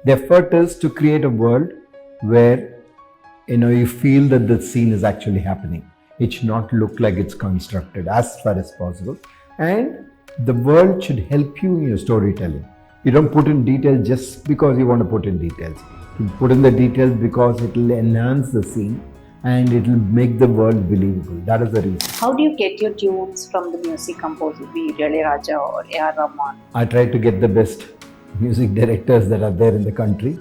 The effort is to create a world where you feel that the scene is actually happening. It should not look like it's constructed as far as possible. And the world should help you in your storytelling. You don't put in details just because you want to put in details. You put in the details because it will enhance the scene and it will make the world believable. That is the reason. How do you get your tunes from the music composer, be it Raja or A.R Rahman? I try to get the best music directors that are there in the country,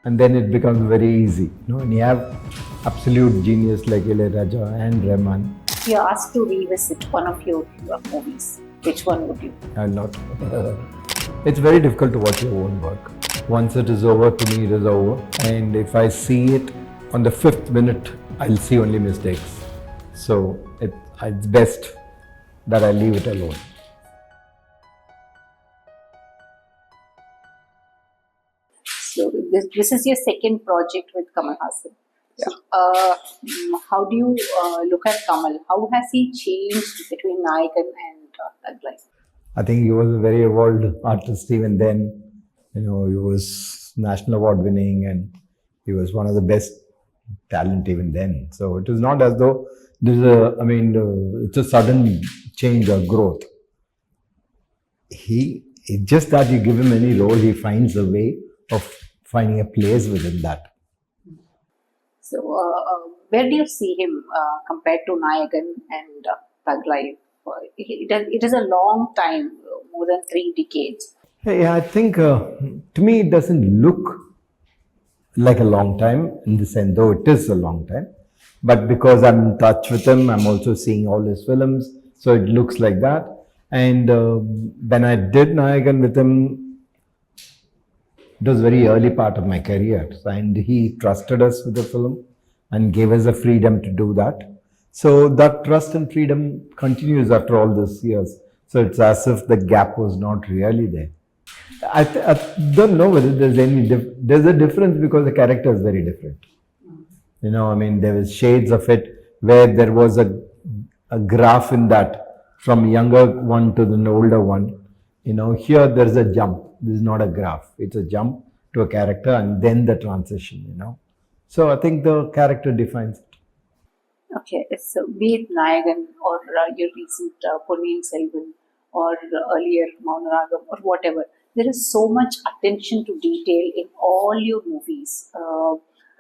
and then it becomes very easy. And you have absolute genius like A.R Raja and Rahman. If you're asked to revisit one of your movies, which one would you? I'll not. It's very difficult to watch your own work. Once it is over, to me it is over. And if I see it on the 5th minute, I'll see only mistakes. So it's best that I leave it alone. So this is your second project with Kamal Haasan. Yeah. So, how do you look at Kamal? How has he changed between Nayagan and Acclaimed? I think he was a very evolved artist even then. He was national award winning and he was one of the best talent even then. So it is not as though it's a sudden change or growth. It's just that you give him any role, he finds a way of finding a place within that. So, where do you see him compared to Nayagan and Acclaimed? It is a long time, more than 3 decades. Yeah, I think to me it doesn't look like a long time in the sense, though it is a long time. But because I'm in touch with him, I'm also seeing all his films, so it looks like that. And when I did Nayagan with him, it was very early part of my career, and he trusted us with the film and gave us the freedom to do that. So that trust and freedom continues after all these years. So it's as if the gap was not really there. I don't know whether there's there's a difference because the character is very different. There was shades of it where there was a graph in that from younger one to the older one. Here there's a jump. This is not a graph. It's a jump to a character and then the transition, So I think the character defines it. Okay, so be it Nayagan or your recent Ponniyin Selvan or earlier Maunaragam or whatever, there is so much attention to detail in all your movies,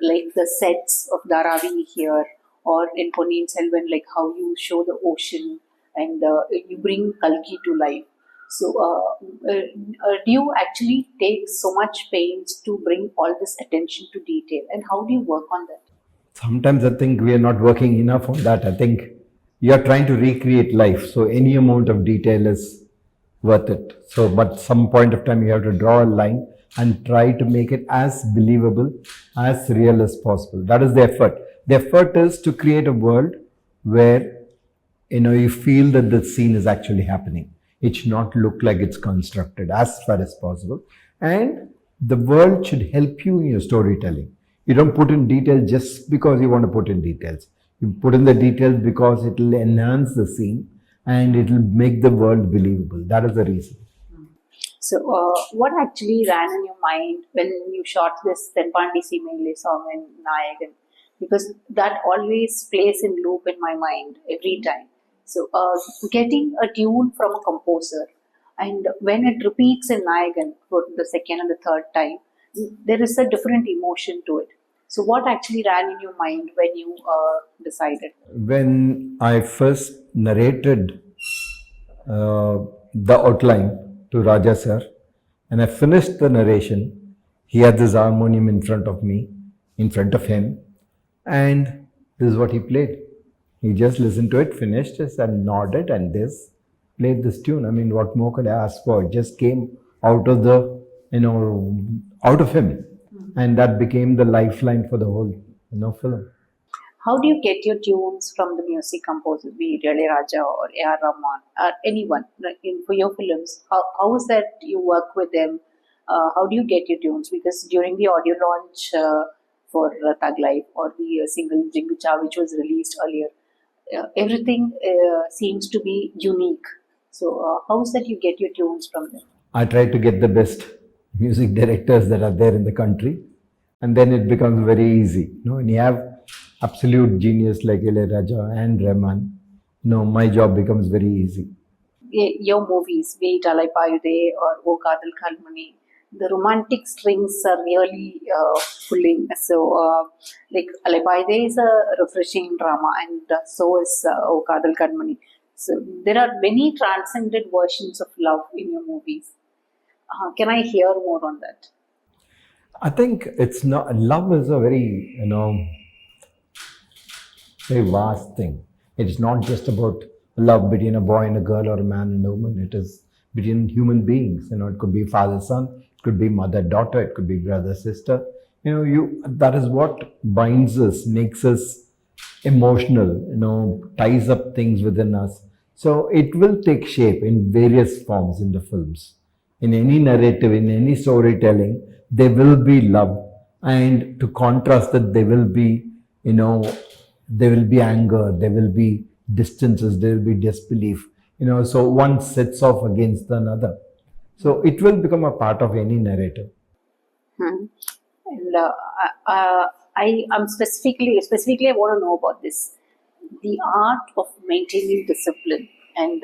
like the sets of Dharavi here or in Ponniyin Selvan, like how you show the ocean and you bring Kalki to life. So, do you actually take so much pains to bring all this attention to detail, and how do you work on that? Sometimes I think we are not working enough on that. I think you are trying to recreate life, so any amount of detail is worth it. So, but some point of time you have to draw a line and try to make it as believable, as real as possible. That is the effort. The effort is to create a world where you feel that the scene is actually happening. It should not look like it's constructed as far as possible. And the world should help you in your storytelling. You don't put in details just because you want to put in details. You put in the details because it will enhance the scene and it will make the world believable. That is the reason. So, what actually ran in your mind when you shot this Tenpandisi Mele song in Nayagan? Because that always plays in loop in my mind every time. So, getting a tune from a composer, and when it repeats in Nayagan for the second and the third time, there is a different emotion to it. So, what actually ran in your mind when you decided? When I first narrated the outline to Raja sir, and I finished the narration, he had this harmonium in front of me, in front of him, and this is what he played. He just listened to it, finished it, and nodded, and played this tune. What more could I ask for? It just came out of out of him, and that became the lifeline for the whole, film. How do you get your tunes from the music composer, be it Raja or A.R Rahman or anyone for your films? How is that you work with them? How do you get your tunes? Because during the audio launch for Tag Life or the single Jingu Cha, which was released earlier, everything seems to be unique. So, how is that you get your tunes from them? I try to get the best music directors that are there in the country, and then it becomes very easy. When you have absolute genius like Raja and Rahman, my job becomes very easy. Your movies, be it Alai Payude or O Kadal Kalmani, the romantic strings are really pulling. So, like Alai Payude is a refreshing drama, and so is O Kadal Kalmani. So, there are many transcended versions of love in your movies. Can I hear more on that? I think it's not, love is a very, very vast thing. It's not just about love between a boy and a girl or a man and a woman. It is between human beings. It could be father son, it could be mother daughter, it could be brother sister. You that is what binds us, makes us emotional. Ties up things within us. So it will take shape in various forms in the films. In any narrative, in any storytelling, there will be love, and to contrast that, there will be, there will be anger, there will be distances, there will be disbelief. So one sets off against another. So it will become a part of any narrative. Hmm. And I am specifically, I want to know about this, the art of maintaining discipline. And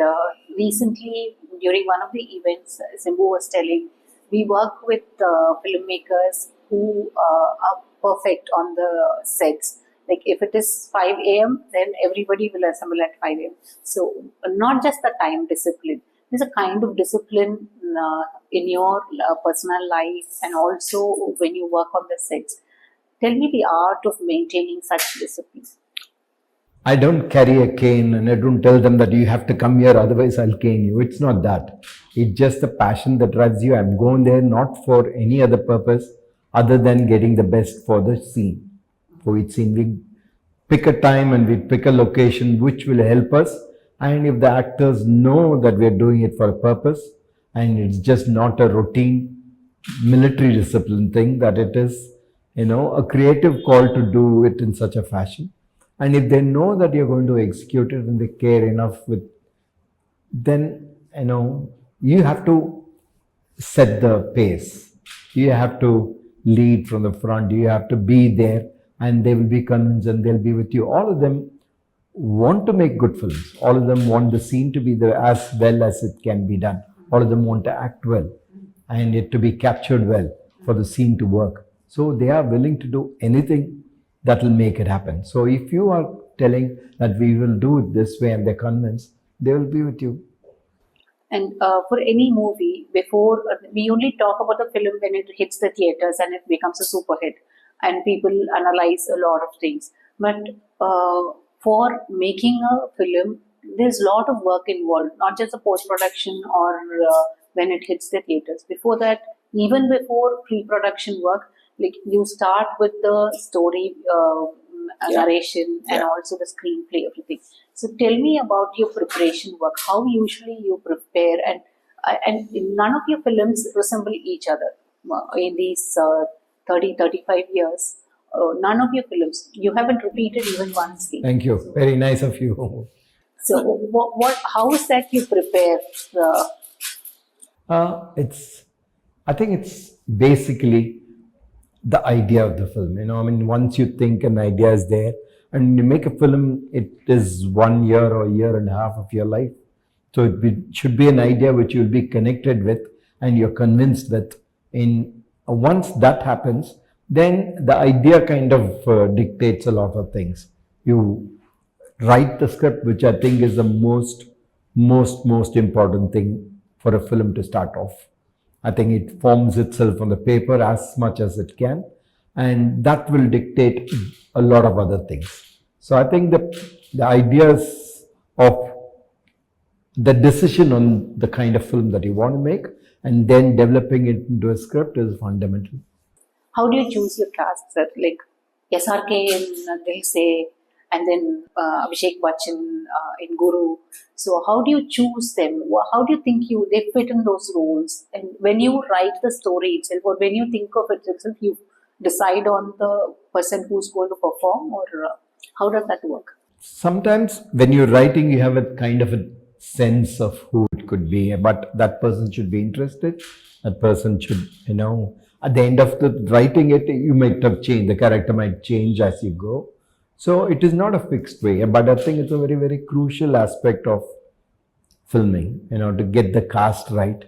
recently, during one of the events, Simbu was telling, we work with filmmakers who are perfect on the sets. Like if it is 5 a.m., then everybody will assemble at 5 a.m. So not just the time discipline. There's a kind of discipline in your personal life and also when you work on the sets. Tell me the art of maintaining such discipline. I don't carry a cane and I don't tell them that you have to come here, otherwise I'll cane you. It's not that. It's just the passion that drives you. I'm going there not for any other purpose other than getting the best for the scene. For each scene, we pick a time and we pick a location which will help us. And if the actors know that we're doing it for a purpose and it's just not a routine military discipline thing, that it is, a creative call to do it in such a fashion. And if they know that you're going to execute it and they care enough with, then, you have to set the pace. You have to lead from the front. You have to be there and they will be convinced and they'll be with you. All of them want to make good films. All of them want the scene to be there as well as it can be done. All of them want to act well and it to be captured well for the scene to work. So they are willing to do anything that will make it happen. So if you are telling that we will do it this way and they're convinced, they will be with you. And for any movie, before we only talk about the film when it hits the theaters and it becomes a super hit, and people analyze a lot of things. But for making a film, there's a lot of work involved, not just the post production or when it hits the theaters. Before that, even before pre production work, like you start with the story narration and also the screenplay, everything. So tell me about your preparation work. How usually you prepare, and none of your films resemble each other in these 35 years. None of your films you haven't repeated even one scene. Thank you. Very nice of you. So how is that you prepare? I think it's basically the idea of the film. Once you think an idea is there and you make a film, it is 1 year or year and a half of your life. So should be an idea which you'll be connected with and you're convinced with. Once that happens, then the idea kind of dictates a lot of things. You write the script, which I think is the most important thing for a film to start off. I think it forms itself on the paper as much as it can, and that will dictate a lot of other things. So I think the ideas of the decision on the kind of film that you want to make and then developing it into a script is fundamental. How do you choose your casts? Like SRK in Dil Se, and then Abhishek Bachchan in Guru. So how do you choose them? How do you think they fit in those roles? And when you write the story itself, or when you think of it itself, you decide on the person who's going to perform, or how does that work? Sometimes when you're writing, you have a kind of a sense of who it could be. But that person should be interested. That person should, at the end of the writing it, you might have changed. The character might change as you go. So it is not a fixed way. But I think it's a very, very crucial aspect of filming, to get the cast right.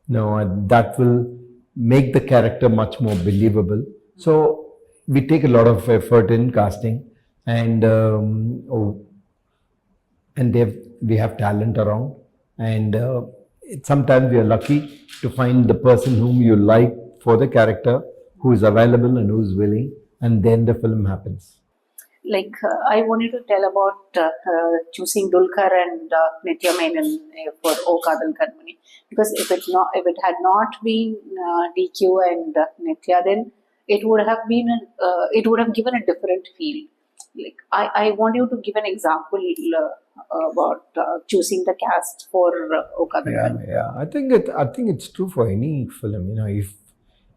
And that will make the character much more believable. So we take a lot of effort in casting, and we have talent around, and sometimes we are lucky to find the person whom you like for the character, who is available and who is willing, and then the film happens. I wanted to tell about choosing Dulkar and Nitya Menon for O Kadal Kanmani, because if it had not been DQ and Nitya, then it would have given a different feel. I want you to give an example about choosing the cast for O Kadal Kanmani. Yeah. I think it's true for any film.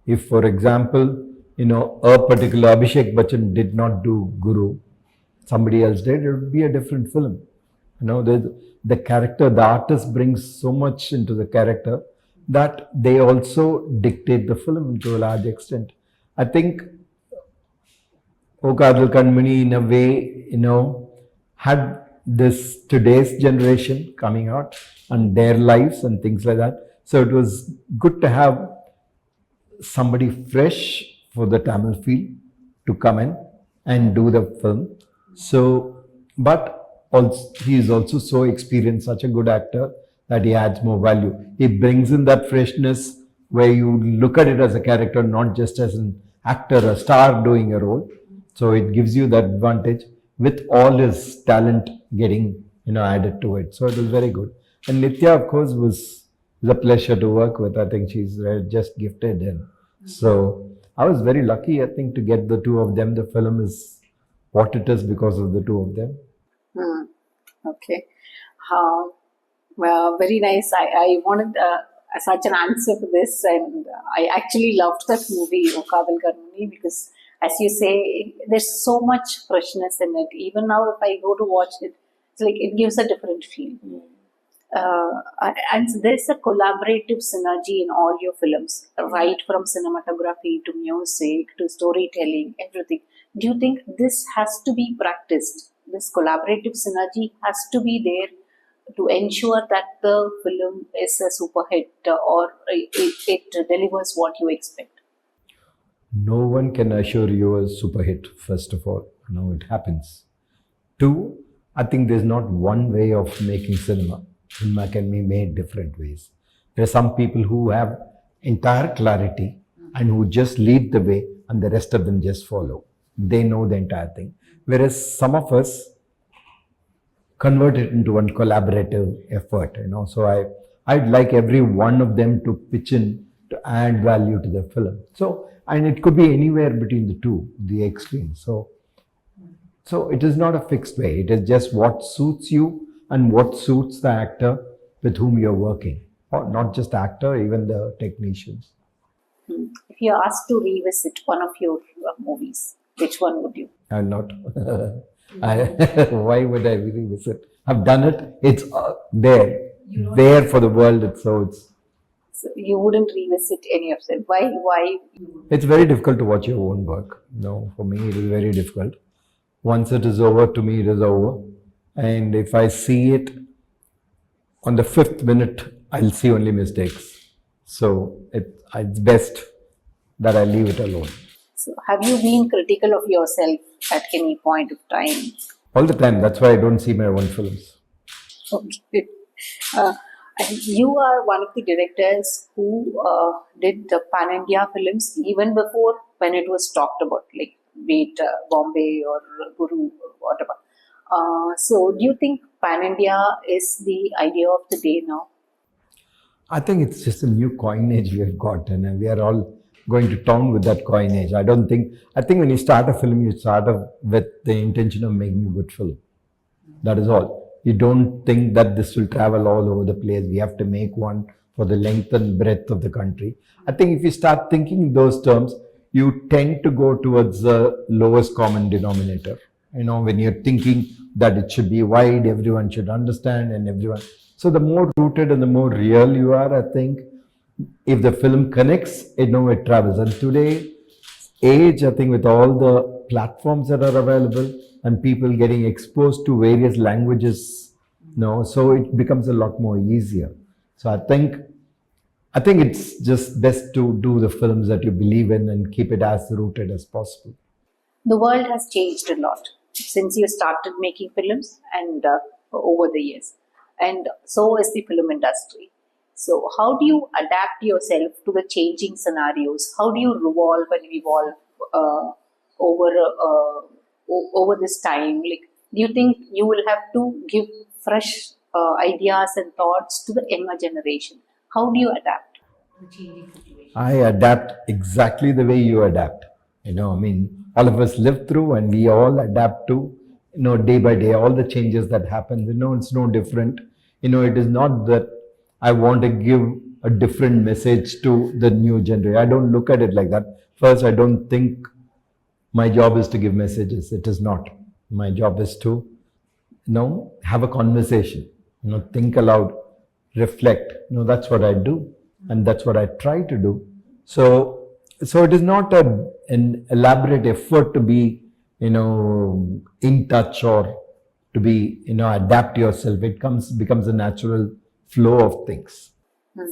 If for example, a particular Abhishek Bachchan did not do Guru, somebody else did, it would be a different film. The character, the artist brings so much into the character that they also dictate the film to a large extent. I think O Kadal Kanmani, in a way, had this today's generation coming out and their lives and things like that. So it was good to have somebody fresh for the Tamil field to come in and do the film. So, but also, he is also so experienced, such a good actor, that he adds more value. He brings in that freshness where you look at it as a character, not just as an actor, a star doing a role. So it gives you that advantage with all his talent getting, added to it. So it was very good. And Nitya, of course, was a pleasure to work with. I think she's just gifted. And so I was very lucky, I think, to get the two of them. The film is what it is because of the two of them. Okay. Well, very nice. I wanted such an answer for this, and I actually loved that movie, O Kadal Kanmani, because, as you say, there's so much freshness in it. Even now, if I go to watch it, it's like it gives a different feel. And there's a collaborative synergy in all your films, right from cinematography to music to storytelling, everything. Do you think this has to be practiced? This collaborative synergy has to be there to ensure that the film is a super hit or it delivers what you expect? No one can assure you a super hit, first of all. It happens. Two, I think there's not one way of making cinema. Cinema can be made different ways. There are some people who have entire clarity and who just lead the way and the rest of them just follow. They know the entire thing. Whereas some of us convert it into one collaborative effort, So I'd like every one of them to pitch in to add value to the film. So, and it could be anywhere between the two, the extremes. So it is not a fixed way. It is just what suits you and what suits the actor with whom you're working. Or not just actor, even the technicians. If you're asked to revisit one of your movies, which one would you? I'll not. Why would I revisit? I've done it. It's there for the world. So you wouldn't revisit any of them. Why? It's very difficult to watch your own work. No, for me, it is very difficult. Once it is over, to me, it is over. And if I see it on the 5th minute, I'll see only mistakes. So it's best that I leave it alone. So have you been critical of yourself at any point of time? All the time. That's why I don't see my own films. Okay. And you are one of the directors who did the Pan-India films even before when it was talked about, like be it Bombay or Guru or whatever. So do you think Pan-India is the idea of the day now? I think it's just a new coinage we have got, and we are all going to town with that coinage. I think when you start a film, you start with the intention of making a good film. That is all. You don't think that this will travel all over the place. We have to make one for the length and breadth of the country. I think if you start thinking in those terms, you tend to go towards the lowest common denominator. When you're thinking that it should be wide, everyone should understand and everyone. So the more rooted and the more real you are, I think, if the film connects, it travels. And today, age, I think, with all the platforms that are available and people getting exposed to various languages, so it becomes a lot more easier. So I think it's just best to do the films that you believe in and keep it as rooted as possible. The world has changed a lot since you started making films and over the years, and so is the film industry. So, how do you adapt yourself to the changing scenarios? How do you revolve and evolve over over this time? Like, do you think you will have to give fresh ideas and thoughts to the younger generation? How do you adapt to the changing situation? I adapt exactly the way you adapt. All of us live through and we all adapt to, day by day, all the changes that happen. It's no different. It is not that I want to give a different message to the new generation. I don't look at it like that. First, I don't think my job is to give messages. It is not. My job is to, have a conversation, think aloud, reflect. That's what I do. And that's what I try to do. So it is not an elaborate effort to be, in touch or to be, adapt yourself. It becomes a natural flow of things. Hmm.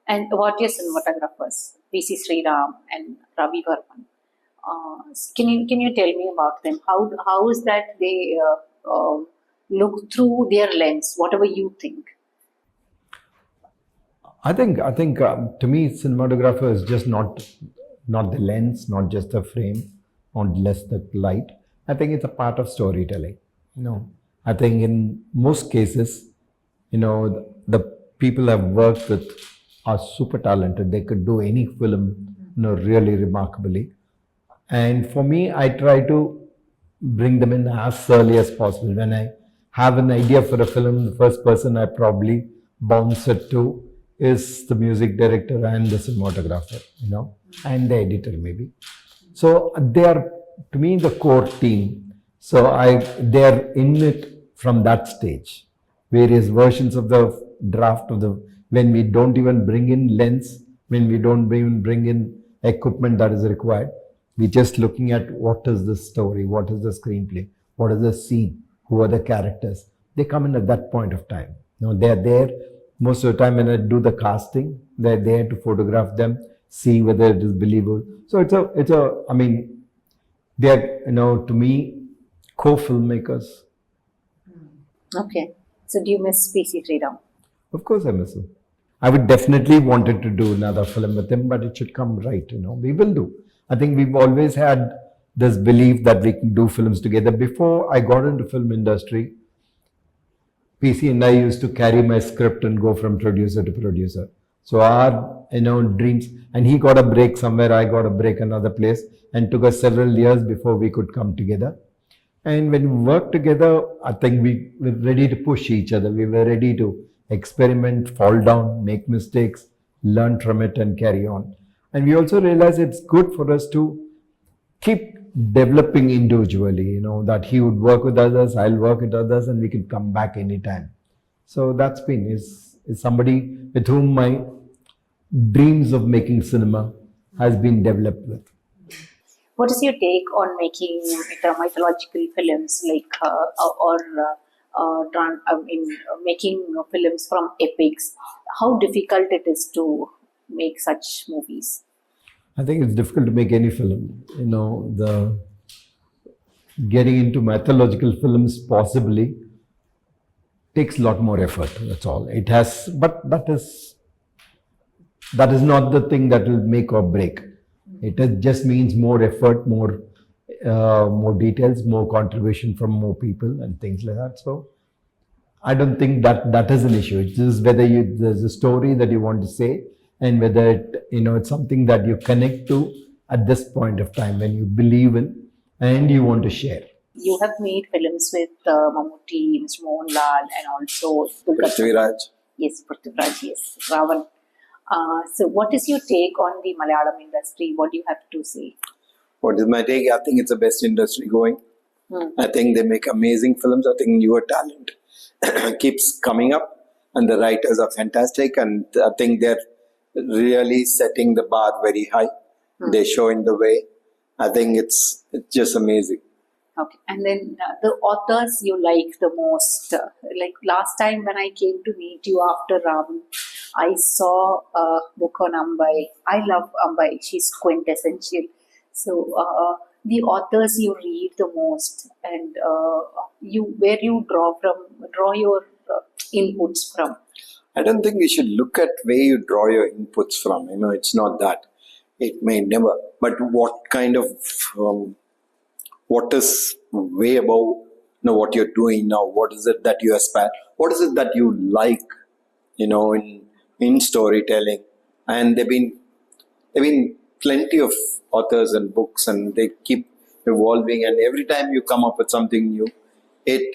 And what your cinematographers, PC Sriram and Ravi Varman? Can you tell me about them? How is that they look through their lens, whatever you think? I think to me, cinematographer is just not the lens, not just the frame, not less the light. I think it's a part of storytelling. I think in most cases, the people I've worked with are super talented. They could do any film, really remarkably. And for me, I try to bring them in as early as possible. When I have an idea for a film, the first person I probably bounce it to is the music director and the cinematographer, and the editor maybe. So they are, to me, the core team. So they are in it from that stage. Various versions of the draft of when we don't even bring in lens, when we don't even bring in equipment that is required. We're just looking at what is the story, what is the screenplay, what is the scene, who are the characters. They come in at that point of time. They're there most of the time when I do the casting. They're there to photograph them, see whether it is believable. So they're, to me, co-filmmakers. Okay. So do you miss PC Sriram? Of course I miss him. I would definitely wanted to do another film with him, but it should come right, We will do. I think we've always had this belief that we can do films together. Before I got into film industry, PC and I used to carry my script and go from producer to producer. So our, dreams, and he got a break somewhere, I got a break another place, and took us several years before we could come together. And when we worked together, I think we were ready to push each other. We were ready to experiment, fall down, make mistakes, learn from it and carry on. And we also realized it's good for us to keep developing individually, that he would work with others, I'll work with others, and we can come back anytime. So that's been is somebody with whom my dreams of making cinema has been developed with. What is your take on making mythological films, like making films from epics? How difficult it is to make such movies? I think it's difficult to make any film. The getting into mythological films possibly takes a lot more effort. That's all. It has, but that is not the thing that will make or break. Just means more effort, more details, more contribution from more people and things like that. So I don't think that is an issue. It's just whether there's a story that you want to say, and whether it's something that you connect to at this point of time when you believe in and you want to share. You have made films with Mammootty, Mr. Mohanlal, and also Prithviraj. Yes, Prithviraj, yes, Ravan. So, what is your take on the Malayalam industry? What do you have to say? What is my take? I think it's the best industry going. I think they make amazing films. I think newer talent keeps coming up. and the writers are fantastic, and I think they're really setting the bar very high. They're showing the way. I think it's just amazing. Okay, and then the authors you like the most. Like last time when I came to meet you after Ram, I saw a book on Ambai. I love Ambai. She's quintessential. So the authors you read the most, and you where you draw your inputs from. I don't think we should look at where you draw your inputs from. It's not that. It may never. But what kind of, what is way above, what you're doing now? What is it that you aspire? What is it that you like, in storytelling? And there've been plenty of authors and books, and they keep evolving. And every time you come up with something new, you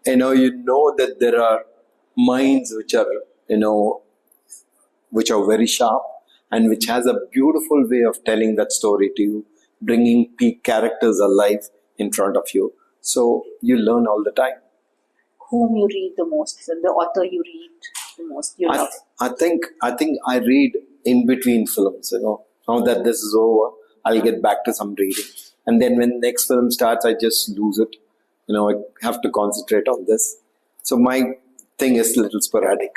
know that there are minds which are very sharp, and which has a beautiful way of telling that story to you, bringing peak characters alive in front of you. So you learn all the time. Whom you read the most? So the author you read the most, you love. I think I read in between films. Now that this is over, I'll get back to some reading, and then when next film starts, I just lose it. I have to concentrate on this. So my thing is a little sporadic.